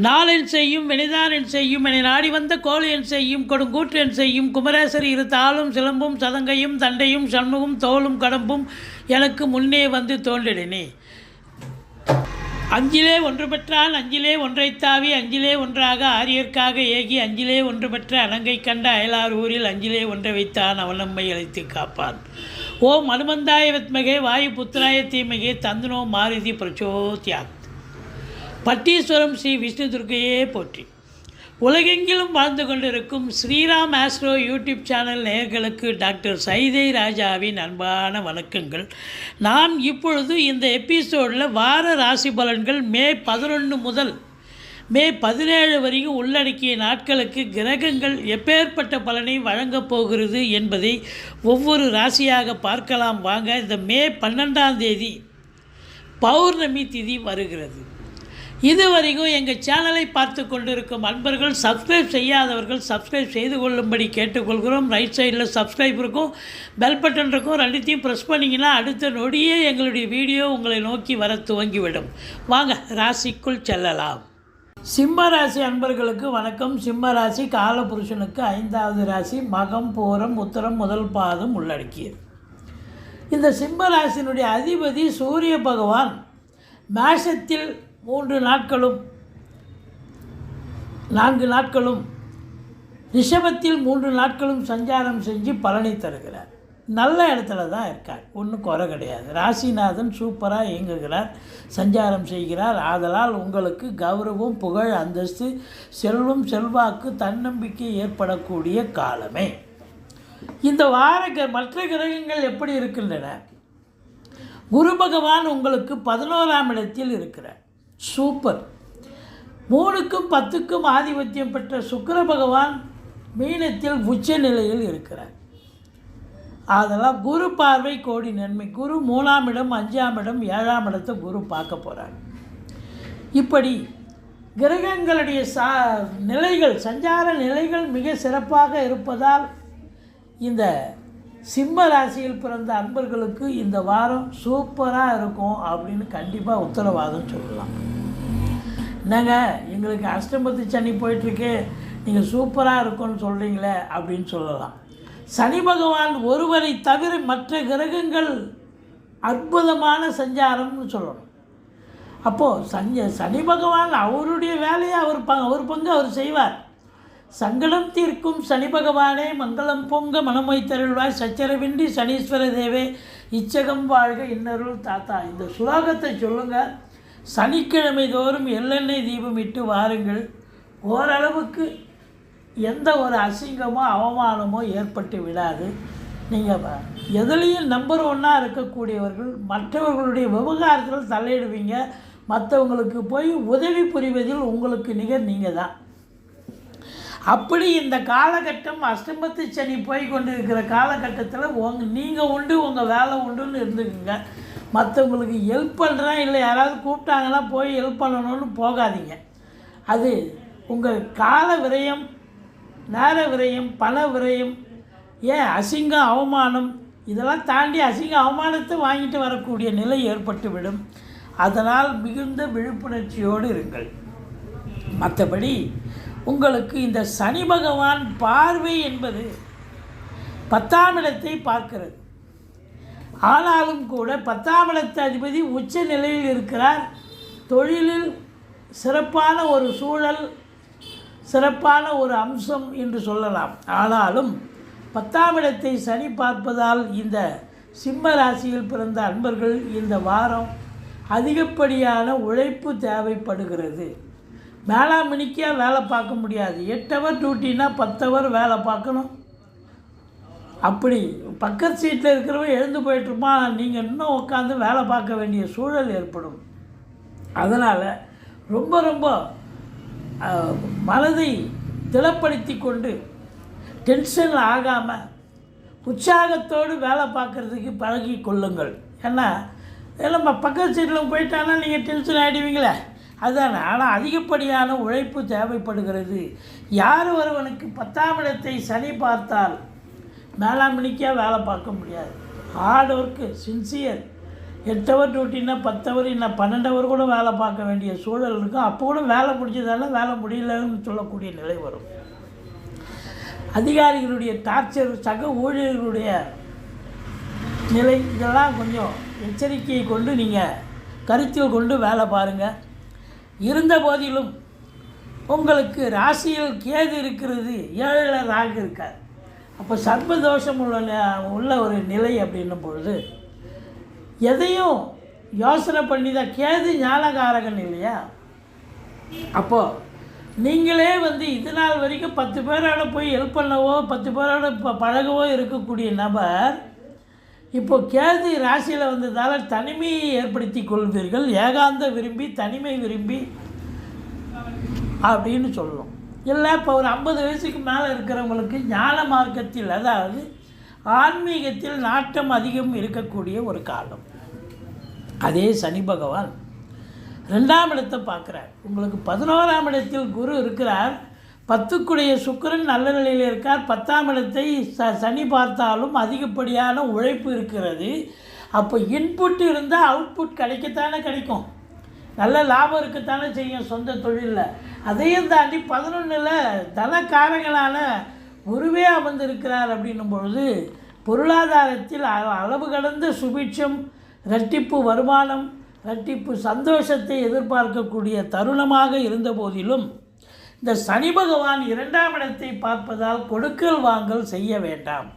நாளென் செய்யும் வினைதானென் செய்யும் என நாடி வந்த கோழியன் செய்யும் கொடுங்கூற்றென் செய்யும் குமரேசர் இரு தாளும் சிலம்பும் சதங்கையும் தண்டையும் சண்முகம் தோளும் கடம்பும் எனக்கு முன்னே வந்து தோன்றினே. அஞ்சிலே ஒன்று பெற்றான் அஞ்சிலே ஒன்றைத்தாவி அஞ்சிலே ஒன்றாக ஆரியர்க்காக ஏகி அஞ்சிலே ஒன்று பெற்ற அலங்கை கண்ட அயலார் ஊரில் அஞ்சிலே ஒன்றை வைத்தான் அவன் நம்மை அழைத்து காப்பான். ஓம் அனுமந்தாய வித்மகே வாயு புத்திராய தீமகே தந்தனோ மாருதி பிரச்சோத்யாத். பட்டீஸ்வரம் ஸ்ரீ விஷ்ணு துர்க்கையே போற்றி. உலகெங்கிலும் வாழ்ந்து கொண்டிருக்கும் ஸ்ரீராம் ஆஸ்ட்ரோ யூடியூப் சேனல் நேயர்களுக்கு டாக்டர் சைதை ராஜாவின் அன்பான வணக்கங்கள். நாம் இப்பொழுது இந்த எபிசோடில் வார ராசி பலன்கள் மே 11 முதல் மே 17 வரைக்கும் உள்ளடக்கிய நாட்களுக்கு கிரகங்கள் எப்பேற்பட்ட பலனை வழங்கப் போகிறது என்பதை ஒவ்வொரு ராசியாக பார்க்கலாம் வாங்க. இந்த மே 12ஆம் தேதி பௌர்ணமி திதி வருகிறது. இதுவரைக்கும் எங்கள் சேனலை பார்த்து கொண்டிருக்கும் அன்பர்கள் சப்ஸ்கிரைப் செய்யாதவர்கள் சப்ஸ்கிரைப் செய்து கொள்ளும்படி கேட்டுக்கொள்கிறோம். ரைட் சைடில் சப்ஸ்கிரைப் இருக்கும், பெல் பட்டன் இருக்கும், ரெண்டுத்தையும் ப்ரெஸ் பண்ணிங்கன்னா அடுத்த நொடியே எங்களுடைய வீடியோ உங்களை நோக்கி வர துவங்கிவிடும். வாங்க ராசிக்குள் செல்லலாம். சிம்ம ராசி அன்பர்களுக்கு வணக்கம். சிம்ம ராசி காலபுருஷனுக்கு 5வது ராசி, மகம் பூரம் உத்தரம் முதல் பாதம் உள்ளடக்கியது. இந்த சிம்ம ராசியினுடைய அதிபதி சூரிய பகவான் மேஷத்தில் 3 நாட்களும் 4 நாட்களும் ரிஷபத்தில் 3 நாட்களும் சஞ்சாரம் செஞ்சு பலனை தருகிறார். நல்ல இடத்துல தான் இருக்கார், ஒன்றும் குறை கிடையாது. ராசிநாதன் சூப்பராக இயங்குகிறார், சஞ்சாரம் செய்கிறார். ஆதலால் உங்களுக்கு கௌரவம், புகழ், அந்தஸ்து, செல்வம், செல்வாக்கு, தன்னம்பிக்கை ஏற்படக்கூடிய காலமே. இந்த வார மற்ற கிரகங்கள் எப்படி இருக்கின்றன? குரு பகவான் உங்களுக்கு 11ஆம் இடத்தில் இருக்கிறார், சூப்பர். 3க்கும் 10க்கும் ஆதிபத்தியம் பெற்ற சுக்கிர பகவான் மீனத்தில் உச்ச நிலையில் இருக்கிறார். அதெல்லாம் குரு பார்வை கோடி நன்மை. குரு 3ஆம் இடம், 5ஆம் இடம், 7ஆம் இடத்தை குரு பார்க்க போகிறார். இப்படி கிரகங்களுடைய நிலைகள், சஞ்சார நிலைகள் மிக சிறப்பாக இருப்பதால் இந்த சிம்ம ராசியில் பிறந்த அன்பர்களுக்கு இந்த வாரம் சூப்பராக இருக்கும் அப்படின்னு கண்டிப்பாக உத்தரவாதம் சொல்லலாம். என்னங்க எங்களுக்கு அஷ்டமத்து சனி போயிட்டுருக்கு, நீங்கள் சூப்பராக இருக்கும்னு சொல்கிறீங்களே அப்படின்னு சொல்லலாம். சனி பகவான் ஒருவரை தவிர மற்ற கிரகங்கள் அற்புதமான சஞ்சாரம்னு சொல்லணும். அப்போது சனி பகவான் அவருடைய வேலையை அவர் பங்கு அவர் செய்வார். சங்கடம் தீர்க்கும் சனி பகவானே மங்களம் பொங்க மனமை தருள்வாய் சச்சரவின்றி சனீஸ்வர தேவே இச்சகம் வாழ்க இன்னருள் தாத்தா. இந்த சுலோகத்தை சொல்லுங்கள். சனிக்கிழமை தோறும் எள்ளெண்ணெய் தீபம் இட்டு வாருங்கள். ஓரளவுக்கு எந்த ஒரு அசிங்கமோ அவமானமோ ஏற்பட்டு விடாது. நீங்கள் எதுலேயும் நம்பர் 1 இருக்கக்கூடியவர்கள், மற்றவர்களுடைய விவகாரத்தில் தலையிடுவீங்க. மற்றவங்களுக்கு போய் உதவி புரிவதில் உங்களுக்கு நிகர் நீங்கள் தான். அப்படி இந்த காலகட்டம் அஷ்டமத்து சனி போய் கொண்டு இருக்கிற காலகட்டத்தில் நீங்கள் உண்டு, உங்கள் வேலை உண்டுன்னு இருந்துக்குங்க. மற்றவங்களுக்கு ஹெல்ப் பண்ணுறேன் இல்லை யாராவது கூப்பிட்டாங்கன்னா போய் ஹெல்ப் பண்ணணும்னு போகாதீங்க. அது உங்கள் கால விரயம், நேர விரயம், பண விரயம், ஏன் அசிங்கம் அவமானம், இதெல்லாம் தாண்டி அசிங்க அவமானத்தை வாங்கிட்டு வரக்கூடிய நிலை ஏற்பட்டுவிடும். அதனால் மிகுந்த விழிப்புணர்ச்சியோடு இருங்கள். மற்றபடி உங்களுக்கு இந்த சனி பகவான் பார்வை என்பது 10ஆம் இடத்தை பார்க்கிறது. ஆனாலும் கூட 10ஆம் இடத்து அதிபதி உச்ச நிலையில் இருக்கிறார். தொழிலில் சிறப்பான ஒரு சூழல், சிறப்பான ஒரு அம்சம் என்று சொல்லலாம். ஆனாலும் 10ஆம் இடத்தை சனி பார்ப்பதால் இந்த சிம்ம ராசியில் பிறந்த அன்பர்கள் இந்த வாரம் அதிகப்படியான உழைப்பு தேவைப்படுகிறது. மேலாமணிக்காக வேலை பார்க்க முடியாது. 8 ஹவர் டியூட்டினா 10 ஹவர் வேலை பார்க்கணும். அப்படி பக்கத்து சீட்டில் இருக்கிறவன் எழுந்து போயிட்டுருப்பான், நீங்கள் இன்னும் உட்காந்து வேலை பார்க்க வேண்டிய சூழல் ஏற்படும். அதனால் ரொம்ப ரொம்ப மனதை திடப்படுத்தி கொண்டு டென்ஷன் ஆகாமல் உற்சாகத்தோடு வேலை பார்க்குறதுக்கு பழகி கொள்ளுங்கள். ஏன்னா நம்ம பக்கத்து சீட்டில் போயிட்டானா நீங்கள் டென்ஷன் ஆகிடுவீங்களே, அதுதானே. ஆனால் அதிகப்படியான உழைப்பு தேவைப்படுகிறது. யார் ஒருவனுக்கு 10ஆம் இடத்தை சனி பார்த்தால் மேலாமணிக்காக வேலை பார்க்க முடியாது. ஹார்ட் ஒர்க்கு, சின்சியர், 8 ஹவர் டியூட்டின்னா 10 ஹவர் இன்னும் 12 ஹவர் கூட வேலை பார்க்க வேண்டிய சூழல் இருக்கும். அப்போ கூட வேலை முடிஞ்சதால வேலை முடியலன்னு சொல்லக்கூடிய நிலை வரும். அதிகாரிகளுடைய டார்ச்சர், சக ஊழியர்களுடைய நிலை, இதெல்லாம் கொஞ்சம் எச்சரிக்கையை கொண்டு நீங்கள் கருத்தில் கொண்டு வேலை பாருங்கள். இருந்த போதிலும் உங்களுக்கு ராசியில் கேது இருக்கிறது, 7ல் ராகு இருக்கார். அப்போ சர்ப்பதோஷம் உள்ள ஒரு நிலை அப்படின்னும் பொழுது எதையும் யோசனை பண்ணி தான், கேது ஞானகாரகன் இல்லையா? அப்போது நீங்களே இது நாள் வரைக்கும் 10 பேரோட போய் ஹெல்ப் பண்ணவோ 10 பேரோட பழகவோ இருக்கக்கூடிய நபர் இப்போது கேது ராசியில் வந்ததால் தனிமையை ஏற்படுத்தி கொள்வீர்கள். ஏகாந்த விரும்பி, தனிமை விரும்பி அப்படின்னு சொல்லணும். இல்லை இப்போ ஒரு 50 வயசுக்கு மேலே இருக்கிறவங்களுக்கு ஞான மார்க்கத்தில், அதாவது ஆன்மீகத்தில் நாட்டம் அதிகம் இருக்கக்கூடிய ஒரு காலம். அதே சனி பகவான் 2ஆம் இடத்தை பார்க்குறார். உங்களுக்கு 11ஆம் இடத்தில் குரு இருக்கிறார். 10க்குடைய சுக்கிரன் நல்ல நிலையில் இருக்கார். 10ஆம் இடத்தை சனி பார்த்தாலும் அதிகப்படியான உழைப்பு இருக்கிறது. அப்போ இன்புட் இருந்தால் அவுட்புட் கிடைக்கத்தானே கிடைக்கும். நல்ல லாபம் இருக்கத்தானே செய்யும் சொந்த தொழிலில். அதையும் தாண்டி 11ல் தனக்காரங்களான குருவே அமர்ந்திருக்கிறார் அப்படின்னும் பொழுது பொருளாதாரத்தில் அளவு கடந்த சுபிட்சம், இரட்டிப்பு வருமானம், இரட்டிப்பு சந்தோஷத்தை எதிர்பார்க்கக்கூடிய தருணமாக இருந்த போதிலும் இந்த சனி பகவான் 2ஆம் இடத்தை பார்ப்பதால் கொடுக்கல் வாங்கல் செய்ய வேண்டாம்.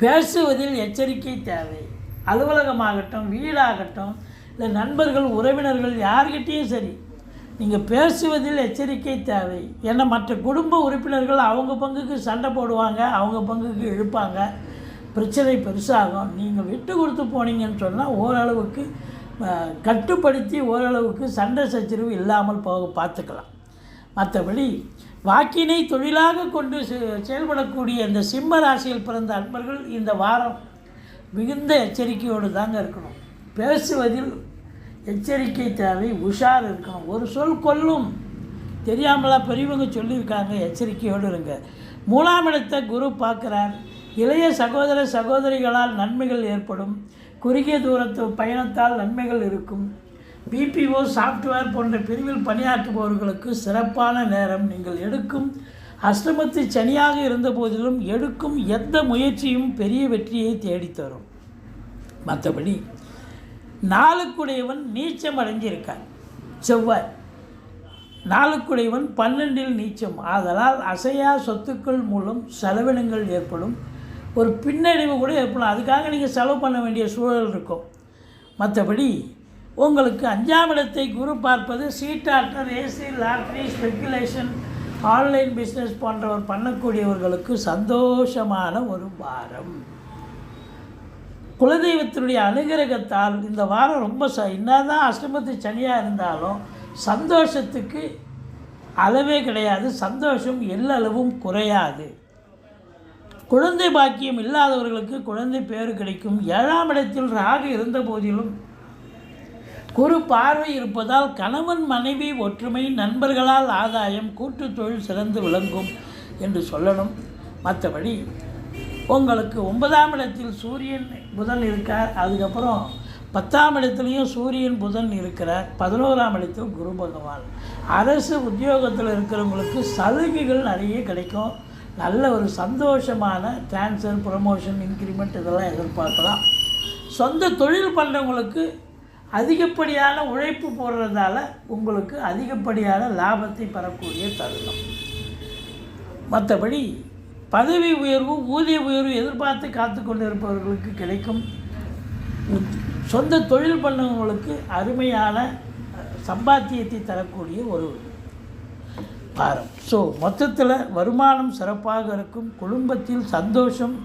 பேசுவதில் எச்சரிக்கை தேவை. அலுவலகமாகட்டும், வீடாகட்டும், இல்லை நண்பர்கள், உறவினர்கள், யார்கிட்டையும் சரி, நீங்கள் பேசுவதில் எச்சரிக்கை தேவை. ஏன்னா மற்ற குடும்ப உறுப்பினர்கள் அவங்க பங்குக்கு சண்டை போடுவாங்க, அவங்க பங்குக்கு இழுப்பாங்க, பிரச்சனை பெருசாகும். நீங்கள் விட்டு கொடுத்து போனீங்கன்னு சொன்னால் ஓரளவுக்கு கட்டுப்படுத்தி ஓரளவுக்கு சண்டை சச்சரவு இல்லாமல் போக பார்த்துக்கலாம். மற்றபடி வாக்கினை தொழிலாக கொண்டு செயல்படக்கூடிய இந்த சிம்ம ராசியில் பிறந்த அன்பர்கள் இந்த வாரம் மிகுந்த எச்சரிக்கையோடு தாங்க இருக்கணும். பேசுவதில் எச்சரிக்கை தேவை, உஷார் இருக்கணும். ஒரு சொல் கொல்லும், தெரியாமலாம் பெரியவங்க சொல்லியிருக்காங்க, எச்சரிக்கையோடு இருங்க. 3ஆம் இடத்தை குரு பார்க்குறார். இளைய சகோதர சகோதரிகளால் நன்மைகள் ஏற்படும். குறுகிய தூரத்து பயணத்தால் நன்மைகள் இருக்கும். பிபிஓ, சாஃப்ட்வேர் போன்ற பிரிவில் பணியாற்றுபவர்களுக்கு சிறப்பான நேரம். நீங்கள் எடுக்கும் அஷ்டமத்து சனியாக இருந்த போதிலும் எடுக்கும் எந்த முயற்சியும் பெரிய வெற்றியை தேடித்தரும். மற்றபடி 4க்குடையவன் நீச்சம் அடைஞ்சிருக்கார். செவ்வாய் 4க்குடையவன் 12ல் நீச்சம். ஆதலால் அசையா சொத்துக்கள் மூலம் செலவினங்கள் ஏற்படும். ஒரு பின்னடைவு கூட ஏற்படும். அதுக்காக நீங்கள் செலவு பண்ண வேண்டிய சூழல் இருக்கும். மற்றபடி உங்களுக்கு 5ஆம் இடத்தை குரு பார்ப்பது சீட்டாட்டர், ஏசி, லாட்ரி, ஸ்பெக்குலேஷன், ஆன்லைன் பிஸ்னஸ் போன்றவர் பண்ணக்கூடியவர்களுக்கு சந்தோஷமான ஒரு வாரம். குலதெய்வத்தினுடைய அனுகிரகத்தால் இந்த வாரம் ரொம்ப என்னதான் அஷ்டமத்து சனியாக இருந்தாலும் சந்தோஷத்துக்கு அளவே கிடையாது. சந்தோஷம் எல்லளவும் குறையாது. குழந்தை பாக்கியம் இல்லாதவர்களுக்கு குழந்தை பேறு கிடைக்கும். 7ஆம் இடத்தில் ராகு இருந்த போதிலும் குரு பார்வை இருப்பதால் கணவன் மனைவி ஒற்றுமை, நண்பர்களால் ஆதாயம், கூட்டு தொழில் சிறந்து விளங்கும் என்று சொல்லணும். மற்றபடி உங்களுக்கு 9ஆம் இடத்தில் சூரியன் புதன் இருக்கார். அதுக்கப்புறம் 10ஆம் இடத்துலையும் சூரியன் புதன் இருக்கிறார். 11ஆம் இடத்தில் குரு பகவான். அரசு உத்தியோகத்தில் இருக்கிறவங்களுக்கு சலுகைகள் நிறைய கிடைக்கும். நல்ல ஒரு சந்தோஷமான ட்ரான்ஸ்ஃபர், ப்ரமோஷன், இன்க்ரிமெண்ட் இதெல்லாம் எதிர்பார்க்கலாம். சொந்த தொழில் பண்ணுறவங்களுக்கு அதிகப்படியான உழைப்பு போடுறதால உங்களுக்கு அதிகப்படியான லாபத்தை பெறக்கூடிய தருணம். மற்றபடி பதவி உயர்வு, ஊதிய உயர்வு எதிர்பார்த்து காத்து கொண்டு இருப்பவர்களுக்கு கிடைக்கும். சொந்த தொழில் பண்ணவங்களுக்கு அருமையான சம்பாத்தியத்தை தரக்கூடிய ஒரு வாரம். ஸோ மொத்தத்தில் வருமானம் சிறப்பாக இருக்கும். குடும்பத்தில் சந்தோஷம்,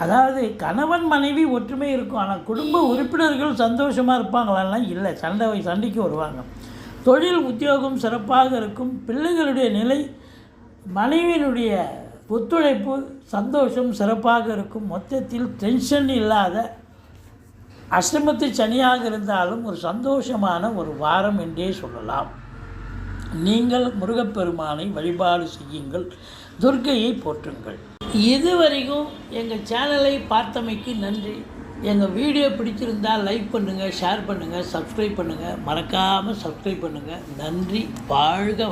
அதாவது கணவன் மனைவி ஒற்றுமை இருக்கும். ஆனால் குடும்ப உறுப்பினர்கள் சந்தோஷமாக இருப்பாங்களான்னா இல்லை, சண்டைக்கு வருவாங்க. தொழில் உத்தியோகம் சிறப்பாக இருக்கும். பிள்ளைகளுடைய நிலை, மனைவியினுடைய ஒத்துழைப்பு, சந்தோஷம் சிறப்பாக இருக்கும். மொத்தத்தில் டென்ஷன் இல்லாத அஷ்டமத்து சனியாக இருந்தாலும் ஒரு சந்தோஷமான ஒரு வாரம் என்றே சொல்லலாம். நீங்கள் முருகப்பெருமானை வழிபாடு செய்யுங்கள், துர்க்கையை போற்றுங்கள். இதுவரைக்கும் எங்கள் சேனலை பார்த்தமைக்கு நன்றி. எங்கள் வீடியோ பிடிச்சிருந்தால் லைக் பண்ணுங்கள், ஷேர் பண்ணுங்கள், சப்ஸ்கிரைப் பண்ணுங்கள். மறக்காமல் சப்ஸ்கிரைப் பண்ணுங்கள். நன்றி. வாழ்க